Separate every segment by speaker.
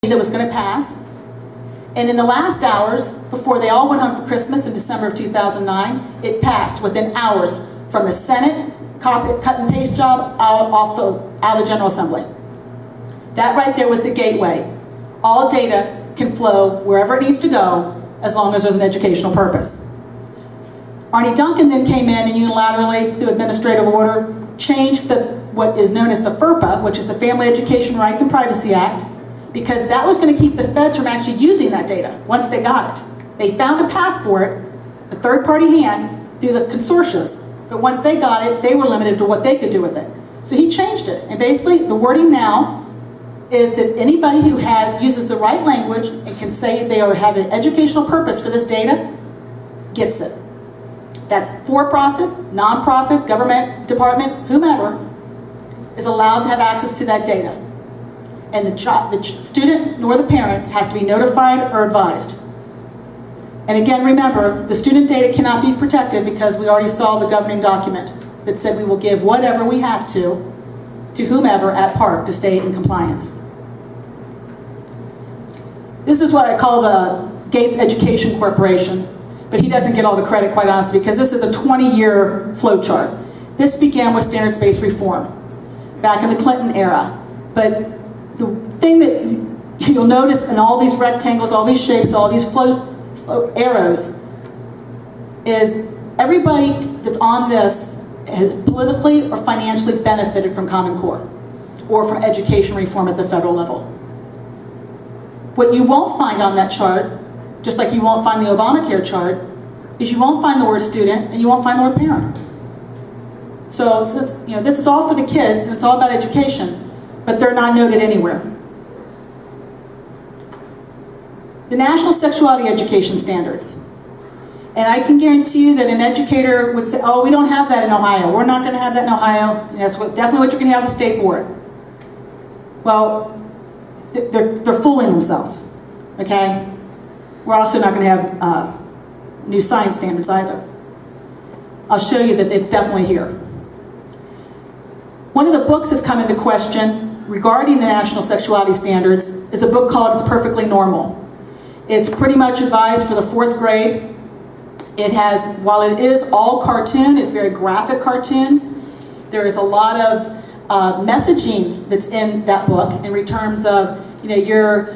Speaker 1: that was going to pass. And in the last hours, before they all went home for Christmas in December of 2009, it passed within hours from the Senate, cut and paste job, out of the General Assembly. That right there was the gateway. All data can flow wherever it needs to go as long as there's an educational purpose. Arne Duncan then came in and unilaterally, through administrative order, changed what is known as the FERPA, which is the Family Education Rights and Privacy Act, because that was going to keep the feds from actually using that data once they got it. They found a path for it, a third-party hand, through the consortia, but once they got it, they were limited to what they could do with it. So he changed it, and basically the wording now is that anybody who uses the right language and can say they have an educational purpose for this data gets it. That's for-profit, non-profit, government, department, whomever is allowed to have access to that data. And the student nor the parent has to be notified or advised. And again, remember, the student data cannot be protected because we already saw the governing document that said we will give whatever we have to whomever at Park to stay in compliance. This is what I call the Gates Education Corporation, but he doesn't get all the credit, quite honestly, because this is a 20-year flow chart. This began with standards-based reform back in the Clinton era. But the thing that you'll notice in all these rectangles, all these shapes, all these flow arrows, is everybody that's on this has politically or financially benefited from Common Core or from education reform at the federal level. What you won't find on that chart, just like you won't find the Obamacare chart, is you won't find the word student and you won't find the word parent. So this is all for the kids and it's all about education, but they're not noted anywhere. The National Sexuality Education Standards. And I can guarantee you that an educator would say, oh, we don't have that in Ohio. We're not going to have that in Ohio. And that's definitely what you're going to have the state board. Well, they're fooling themselves, okay? We're also not going to have new science standards either. I'll show you that it's definitely here. One of the books that's come into question regarding the National Sexuality Standards is a book called It's Perfectly Normal. It's pretty much advised for the 4th grade. It has, while it is all cartoon, it's very graphic cartoons. There is a lot of messaging that's in that book in terms of, your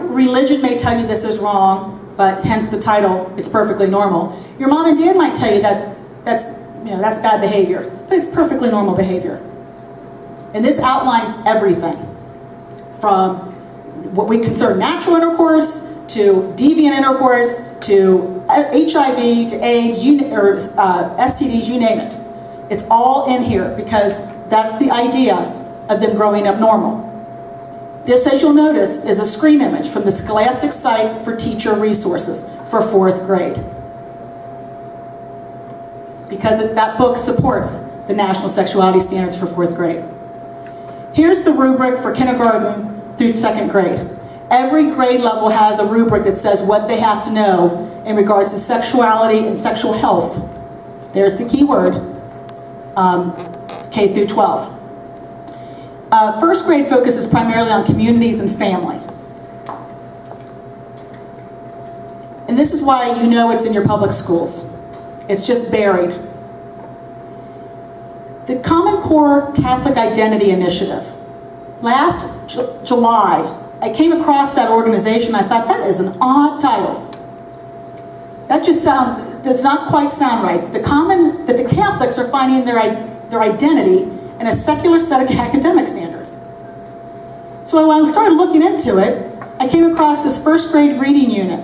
Speaker 1: religion may tell you this is wrong, but hence the title, It's Perfectly Normal. Your mom and dad might tell you that that's bad behavior, but it's perfectly normal behavior. And this outlines everything from what we consider natural intercourse to deviant intercourse to HIV, to AIDS, STDs, you name it. It's all in here because that's the idea of them growing up normal. This, as you'll notice, is a screen image from the Scholastic site for teacher resources for 4th grade. Because that book supports the National Sexuality Standards for 4th grade. Here's the rubric for kindergarten through 2nd grade. Every grade level has a rubric that says what they have to know in regards to sexuality and sexual health. There's the key word, K through 12. 1st grade focuses primarily on communities and family. And this is why you know it's in your public schools. It's just buried. The Common Core Catholic Identity Initiative. Last July, I came across that organization. I thought, that is an odd title. That just does not quite sound right. That the Catholics are finding their identity in a secular set of academic standards. So when I started looking into it, I came across this 1st grade reading unit.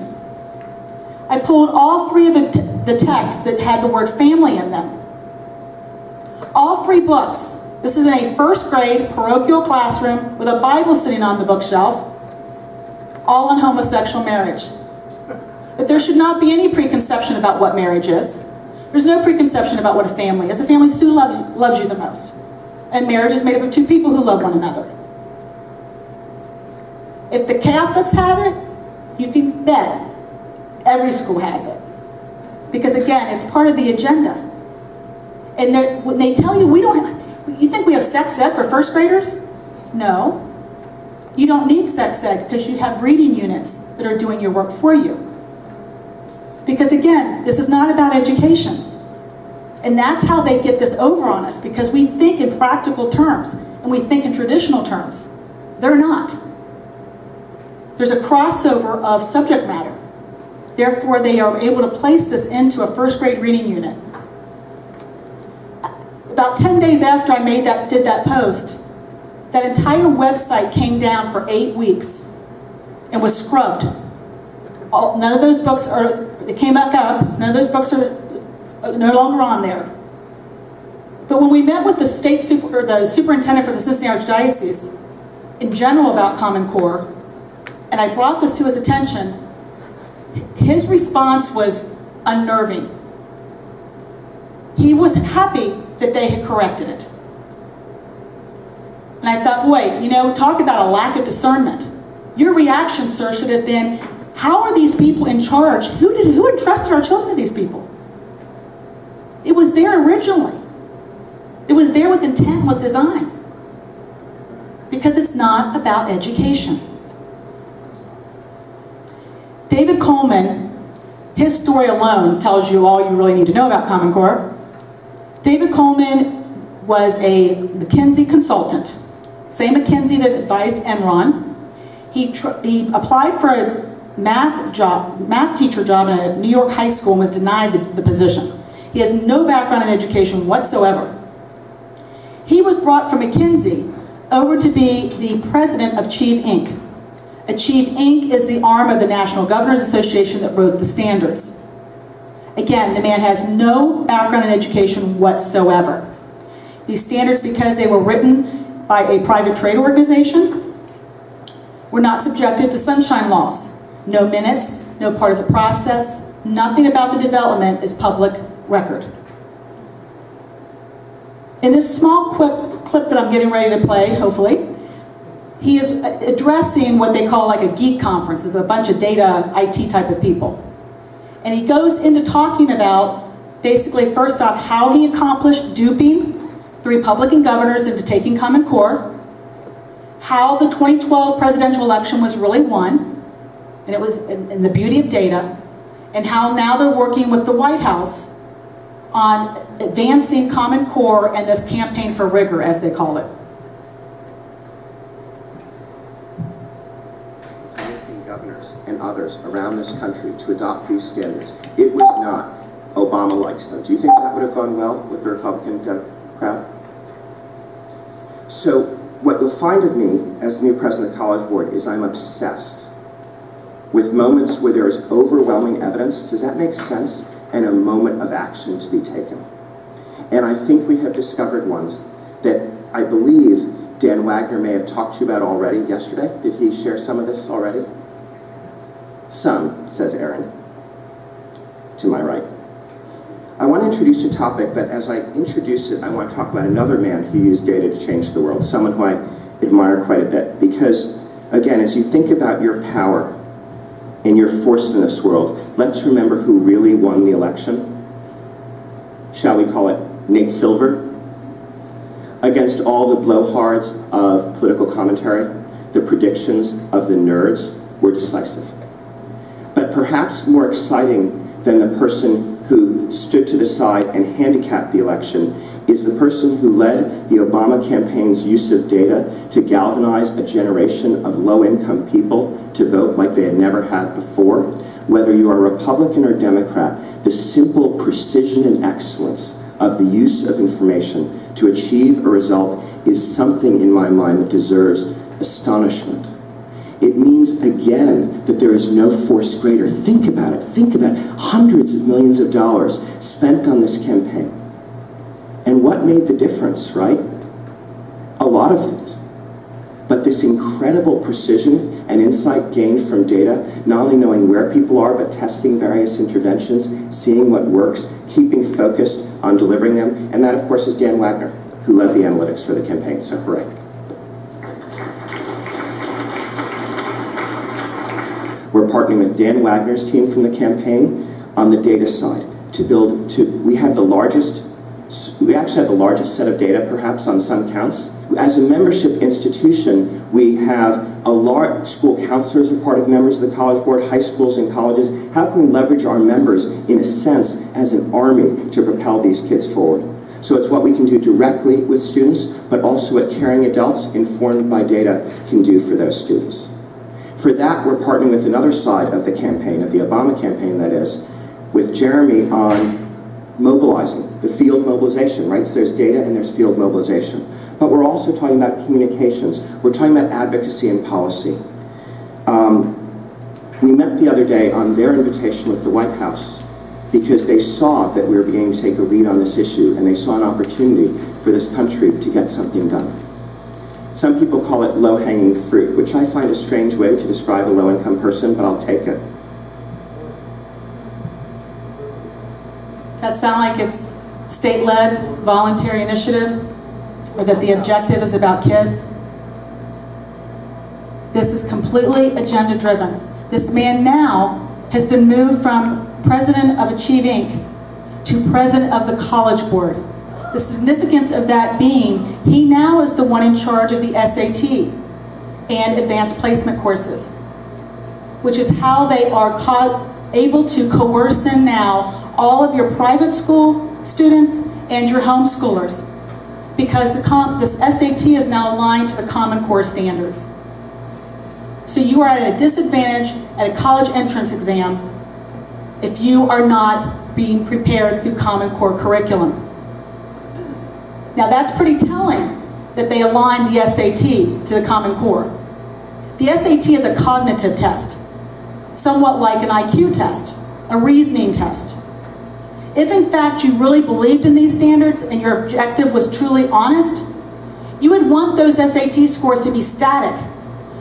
Speaker 1: I pulled all 3 of the texts that had the word family in them. All 3 books. This is in a 1st grade parochial classroom with a Bible sitting on the bookshelf, all on homosexual marriage. That there should not be any preconception about what marriage is. There's no preconception about what a family is. The family is who loves you the most. And marriage is made up of 2 people who love one another. If the Catholics have it, you can bet every school has it. Because again, it's part of the agenda. And when they tell you you think we have sex ed for 1st graders? No. You don't need sex ed because you have reading units that are doing your work for you. Because again, this is not about education. And that's how they get this over on us, because we think in practical terms and we think in traditional terms. They're not. There's a crossover of subject matter. Therefore, they are able to place this into a first grade reading unit. About 10 days after I did that post, that entire website came down for 8 weeks and was scrubbed. None of those books they came back up. None of those books are no longer on there. But when we met with the the superintendent for the Cincinnati Archdiocese in general about Common Core, and I brought this to his attention, his response was unnerving. He was happy that they had corrected it. And I thought, boy, talk about a lack of discernment. Your reaction, sir, should have been, how are these people in charge? Who entrusted our children to these people? It was there originally. It was there with intent and with design. Because it's not about education. David Coleman, his story alone tells you all you really need to know about Common Core. David Coleman was a McKinsey consultant, same McKinsey that advised Enron. He applied for a math teacher job in a New York high school and was denied the position. He has no background in education whatsoever. He was brought from McKinsey over to be the president of Achieve Inc. Achieve Inc. is the arm of the National Governors Association that wrote the standards. Again, the man has no background in education whatsoever. These standards, because they were written by a private trade organization, were not subjected to sunshine laws. No minutes, no part of the process, nothing about the development is public record. In this small clip that I'm getting ready to play, hopefully, he is addressing what they call like a geek conference. It's a bunch of data IT type of people. And he goes into talking about, basically, first off, how he accomplished duping the Republican governors into taking Common Core, how the 2012 presidential election was really won, and it was in the beauty of data, and how now they're working with the White House on advancing Common Core and this campaign for rigor, as they call it.
Speaker 2: Convincing governors and others around this country to adopt these standards. It was not Obama likes them. Do you think that would have gone well with the Republican crowd? So what you'll find of me as the new president of the College Board is I'm obsessed with moments where there is overwhelming evidence. Does that make sense? And a moment of action to be taken. And I think we have discovered ones that I believe Dan Wagner may have talked to you about already yesterday. Did he share some of this already? Some, says Aaron, to my right. I want to introduce a topic, but as I introduce it, I want to talk about another man who used data to change the world, someone who I admire quite a bit. Because, again, as you think about your power and your force in this world, let's remember who really won the election. Shall we call it Nate Silver? Against all the blowhards of political commentary, the predictions of the nerds were decisive. But perhaps more exciting than the person who stood to the side and handicapped the election is the person who led the Obama campaign's use of data to galvanize a generation of low-income people to vote like they had never had before. Whether you are Republican or Democrat, the simple precision and excellence of the use of information to achieve a result is something in my mind that deserves astonishment. It means, again, that there is no force greater. Think about it. Think about hundreds of millions of dollars spent on this campaign. And what made the difference, right? A lot of things. But this incredible precision and insight gained from data, not only knowing where people are, but testing various interventions, seeing what works, keeping focused on delivering them. And that, of course, is Dan Wagner, who led the analytics for the campaign. So hooray. We're partnering with Dan Wagner's team from the campaign on the data side to we have the largest we actually have the largest set of data, perhaps, on some counts. As a membership institution, we have a large school counselors are part of members of the College Board, high schools and colleges. How can we leverage our members, in a sense, as an army to propel these kids forward? So it's what we can do directly with students, but also what caring adults informed by data can do for those students. For that, we're partnering with another side of the campaign, of the Obama campaign that is, with Jeremy on mobilizing, the field mobilization, right? So there's data and there's field mobilization. But we're also talking about communications. We're talking about advocacy and policy. We met the other day on their invitation with the White House because they saw that we were beginning to take the lead on this issue, and they saw an opportunity for this country to get something done. Some people call it low-hanging fruit, which I find a strange way to describe a low-income person, but I'll take it.
Speaker 1: That sound like it's state-led, voluntary initiative, or that the objective is about kids? This is completely agenda-driven. This man now has been moved from president of Achieve Inc. to president of the College Board. The significance of that being, he now is the one in charge of the SAT and advanced placement courses, which is how they are able to coerce in now all of your private school students and your homeschoolers, because this SAT is now aligned to the Common Core standards. So you are at a disadvantage at a college entrance exam if you are not being prepared through Common Core curriculum. Now that's pretty telling that they align the SAT to the Common Core. The SAT is a cognitive test, somewhat like an IQ test, a reasoning test. If in fact you really believed in these standards and your objective was truly honest, you would want those SAT scores to be static,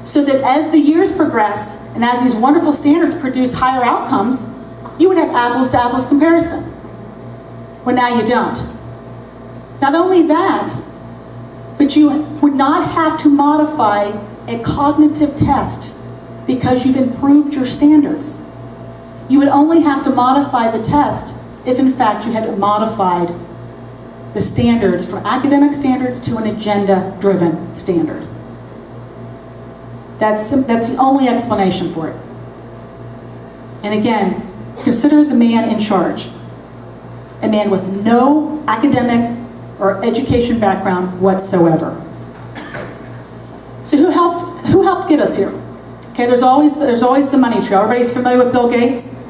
Speaker 1: so that as the years progress and as these wonderful standards produce higher outcomes, you would have apples to apples comparison. Well, now you don't. Not only that, but you would not have to modify a cognitive test because you've improved your standards. You would only have to modify the test if in fact you had modified the standards from academic standards to an agenda-driven standard. That's the only explanation for it. And again, consider the man in charge. A man with no academic or education background whatsoever. So who helped get us here? Okay, there's always the money trail. Everybody's familiar with Bill Gates?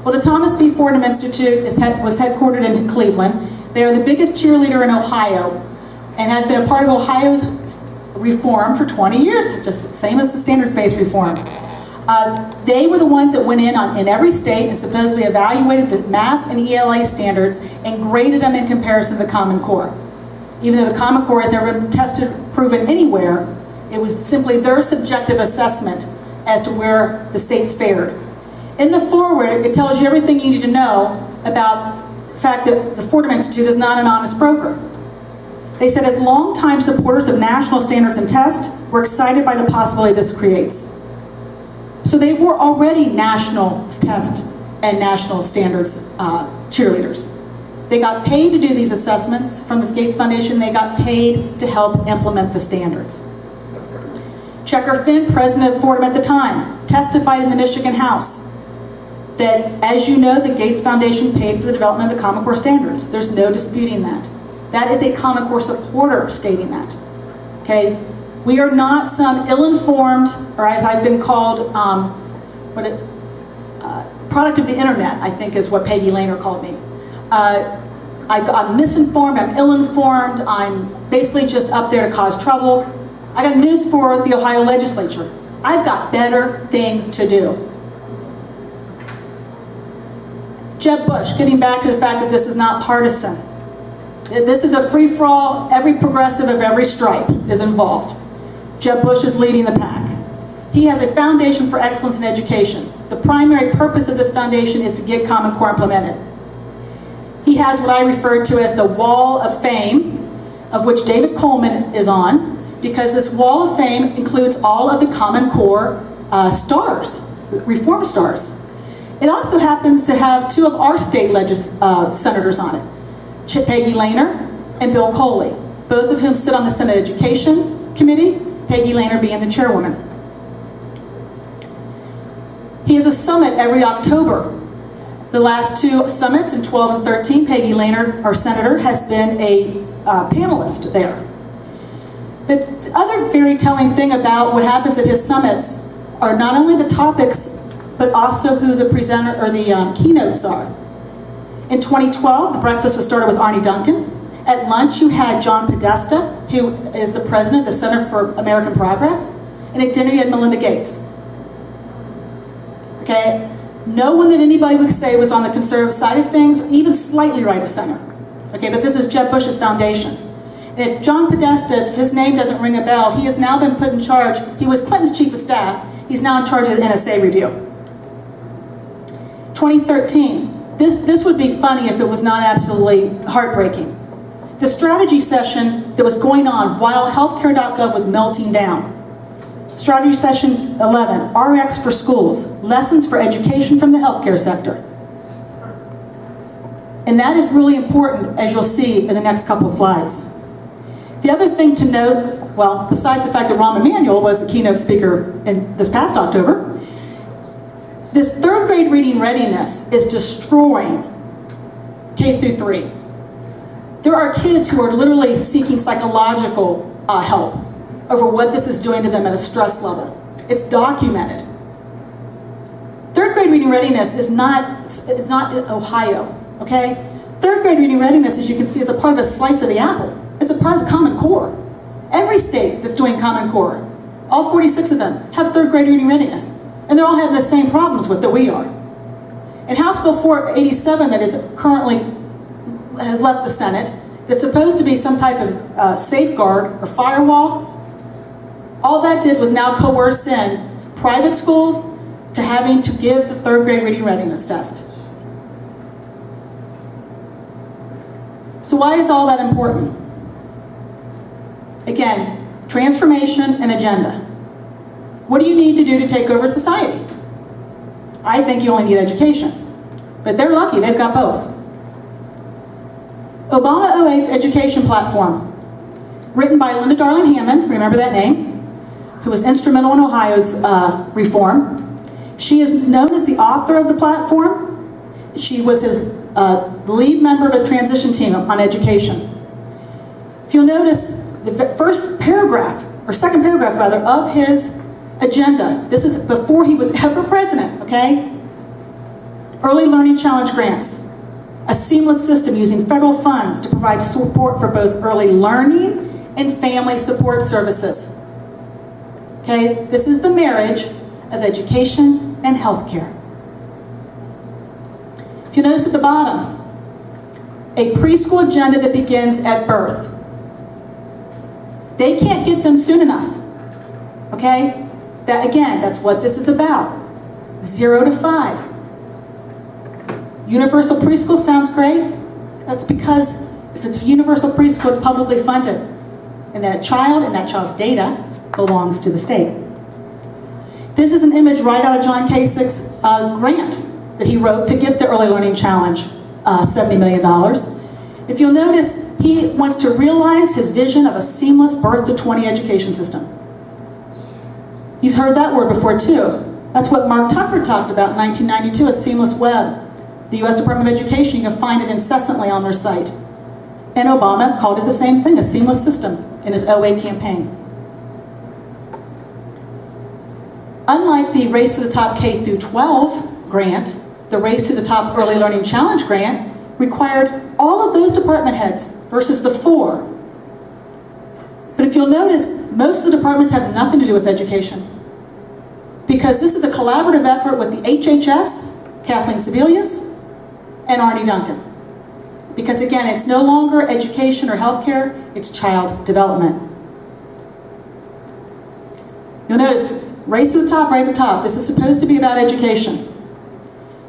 Speaker 1: Well, the Thomas B. Fordham Institute was headquartered in Cleveland. They are the biggest cheerleader in Ohio and have been a part of Ohio's reform for 20 years, just the same as the standards-based reform. They were the ones that went in every state and supposedly evaluated the math and ELA standards and graded them in comparison to the Common Core. Even though the Common Core has never been tested, proven anywhere, it was simply their subjective assessment as to where the states fared. In the foreword, it tells you everything you need to know about the fact that the Fordham Institute is not an honest broker. They said, as longtime supporters of national standards and tests, we're excited by the possibility this creates. So they were already national test and national standards cheerleaders. They got paid to do these assessments from the Gates Foundation. They got paid to help implement the standards. Checker Finn, president of Fordham at the time, testified in the Michigan House that, as you know, the Gates Foundation paid for the development of the Common Core standards. There's no disputing that. That is a Common Core supporter stating that. Okay? We are not some ill-informed, or as I've been called, product of the internet, I think is what Peggy Lehner called me. I'm misinformed, I'm ill-informed, I'm basically just up there to cause trouble. I got news for the Ohio legislature. I've got better things to do. Jeb Bush, getting back to the fact that this is not partisan. This is a free-for-all, every progressive of every stripe is involved. Jeb Bush is leading the pack. He has a foundation for excellence in education. The primary purpose of this foundation is to get Common Core implemented. He has what I refer to as the Wall of Fame, of which David Coleman is on, because this Wall of Fame includes all of the Common Core stars, reform stars. It also happens to have two of our state senators on it, Peggy Lehner and Bill Coley, both of whom sit on the Senate Education Committee, Peggy Lehner being the chairwoman. He has a summit every October. The last two summits in 12 and 13, Peggy Lehner, our senator, has been a panelist there. The other very telling thing about what happens at his summits are not only the topics, but also who the presenter or the keynotes are. In 2012, the breakfast was started with Arne Duncan. At lunch, you had John Podesta, who is the president of the Center for American Progress. And at dinner, you had Melinda Gates. Okay? No one that anybody would say was on the conservative side of things, or even slightly right of center. Okay, but this is Jeb Bush's foundation. And if John Podesta, if his name doesn't ring a bell, he has now been put in charge. He was Clinton's chief of staff. He's now in charge of the NSA review. 2013. This would be funny if it was not absolutely heartbreaking. The strategy session that was going on while healthcare.gov was melting down. Strategy session 11, RX for schools, lessons for education from the healthcare sector. And that is really important, as you'll see in the next couple slides. The other thing to note, well, besides the fact that Rahm Emanuel was the keynote speaker in this past October, this third grade reading readiness is destroying K through 3. There are kids who are literally seeking psychological help over what this is doing to them at a stress level. It's documented. Third grade reading readiness is not Ohio, okay? Third grade reading readiness, as you can see, is a part of the slice of the apple. It's a part of the Common Core. Every state that's doing Common Core, all 46 of them, have third grade reading readiness. And they're all having the same problems with that we are. And House Bill 487 that is currently has left the Senate, that's supposed to be some type of safeguard or firewall, all that did was now coerce in private schools to having to give the third grade reading readiness test. So why is all that important? Again, transformation and agenda. What do you need to do to take over society? I think you only need education. But they're lucky, they've got both. Obama 08's education platform, written by Linda Darling Hammond, remember that name, who was instrumental in Ohio's reform. She is known as the author of the platform. She was his lead member of his transition team on education. If you'll notice, the first paragraph, or second paragraph rather, of his agenda, this is before he was ever president, okay? Early Learning Challenge grants. A seamless system using federal funds to provide support for both early learning and family support services. Okay, this is the marriage of education and healthcare. If you notice at the bottom, a preschool agenda that begins at birth. They can't get them soon enough. Okay? That again, that's what this is about. 0 to 5. Universal preschool sounds great. That's because if it's universal preschool, it's publicly funded. And that child and that child's data belongs to the state. This is an image right out of John Kasich's grant that he wrote to get the Early Learning Challenge, $70 million. If you'll notice, he wants to realize his vision of a seamless birth to 20 education system. You've heard that word before too. That's what Mark Tucker talked about in 1992, a seamless web. The U.S. Department of Education, you can find it incessantly on their site. And Obama called it the same thing, a seamless system, in his 08 campaign. Unlike the Race to the Top K through 12 grant, the Race to the Top Early Learning Challenge grant required all of those department heads versus the 4. But if you'll notice, most of the departments have nothing to do with education. Because this is a collaborative effort with the HHS, Kathleen Sebelius, and Arne Duncan. Because again, it's no longer education or healthcare, it's child development. You'll notice, Race to the Top, right at the top, this is supposed to be about education.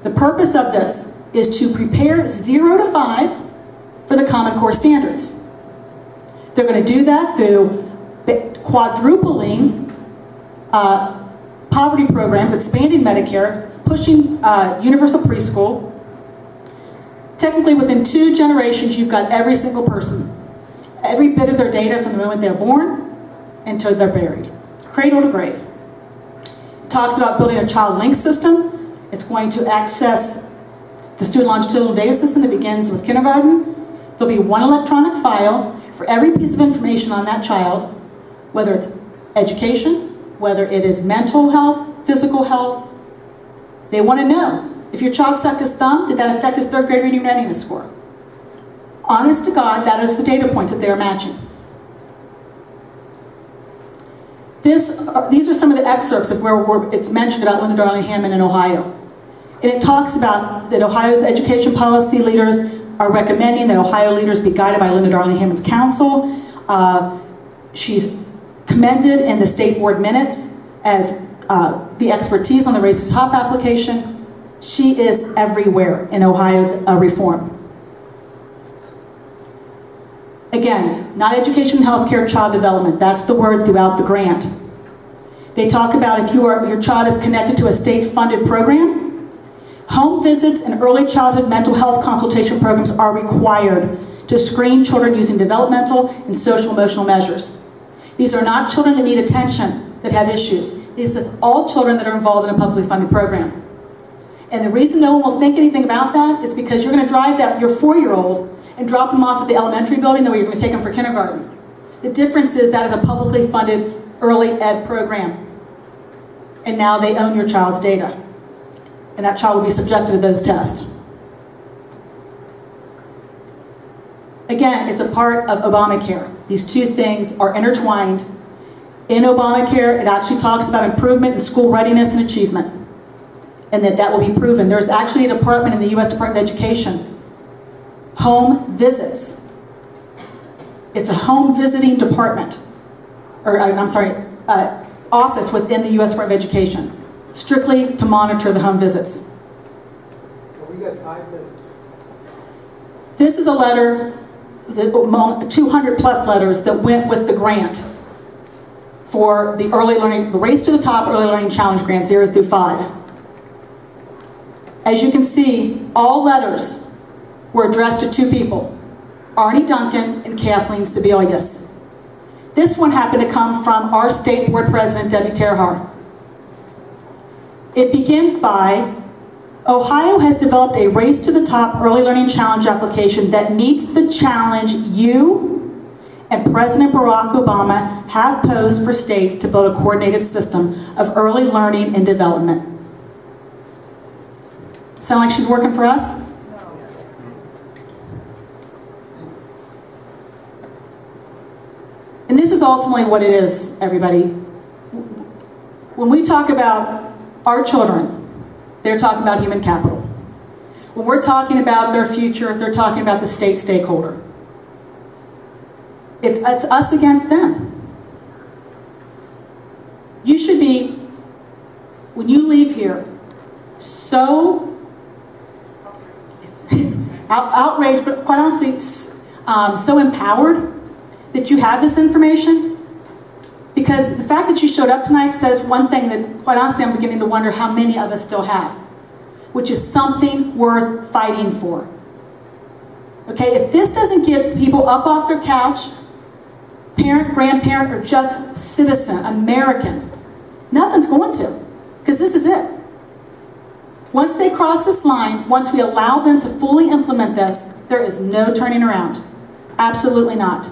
Speaker 1: The purpose of this is to prepare 0 to 5 for the Common Core standards. They're going to do that through quadrupling poverty programs, expanding Medicare, pushing universal preschool. Technically, within 2 generations, you've got every single person every bit of their data from the moment they're born until they're buried, cradle to grave. It talks about building a child link system. It's going to access the student longitudinal data system that begins with kindergarten. There'll be one electronic file for every piece of information on that child, whether it's education, whether it is mental health, physical health. They want to know, if your child sucked his thumb, did that affect his third grade reading readiness score? Honest to God, that is the data points that they're matching. These are some of the excerpts of where it's mentioned about Linda Darling Hammond in Ohio. And it talks about that Ohio's education policy leaders are recommending that Ohio leaders be guided by Linda Darling Hammond's counsel. She's commended in the state board minutes as the expertise on the Race to Top application. She is everywhere in Ohio's reform. Again, not education, healthcare, child development. That's the word throughout the grant. They talk about if your child is connected to a state-funded program, home visits and early childhood mental health consultation programs are required to screen children using developmental and social-emotional measures. These are not children that need attention, that have issues. This is all children that are involved in a publicly funded program. And the reason no one will think anything about that is because you're going to drive your 4-year-old and drop them off at the elementary building, the way you're going to take them for kindergarten. The difference is that is a publicly funded early ed program. And now they own your child's data. And that child will be subjected to those tests. Again, it's a part of Obamacare. These two things are intertwined. In Obamacare, it actually talks about improvement in school readiness and achievement, and that will be proven. There's actually a department in the U.S. Department of Education, home visits. It's a home visiting department, office within the U.S. Department of Education, strictly to monitor the home visits.
Speaker 3: Well, we got 5 minutes.
Speaker 1: This is a letter, 200 plus letters that went with the grant for the early learning, the Race to the Top Early Learning Challenge Grant 0 through 5. As you can see, all letters were addressed to 2 people, Arnie Duncan and Kathleen Sebelius. This one happened to come from our state board president, Debbie Terhar. It begins by, Ohio has developed a Race to the Top Early Learning Challenge application that meets the challenge you and President Barack Obama have posed for states to build a coordinated system of early learning and development. Sound like she's working for us? And this is ultimately what it is, everybody. When we talk about our children, they're talking about human capital. When we're talking about their future, they're talking about the state stakeholder. It's us against them. You should be, when you leave here, so outraged, but quite honestly, so empowered that you have this information. Because the fact that you showed up tonight says one thing that, quite honestly, I'm beginning to wonder how many of us still have, which is something worth fighting for. Okay, if this doesn't get people up off their couch, parent, grandparent, or just citizen, American, nothing's going to, because this is it. Once they cross this line, once we allow them to fully implement this, there is no turning around. Absolutely not.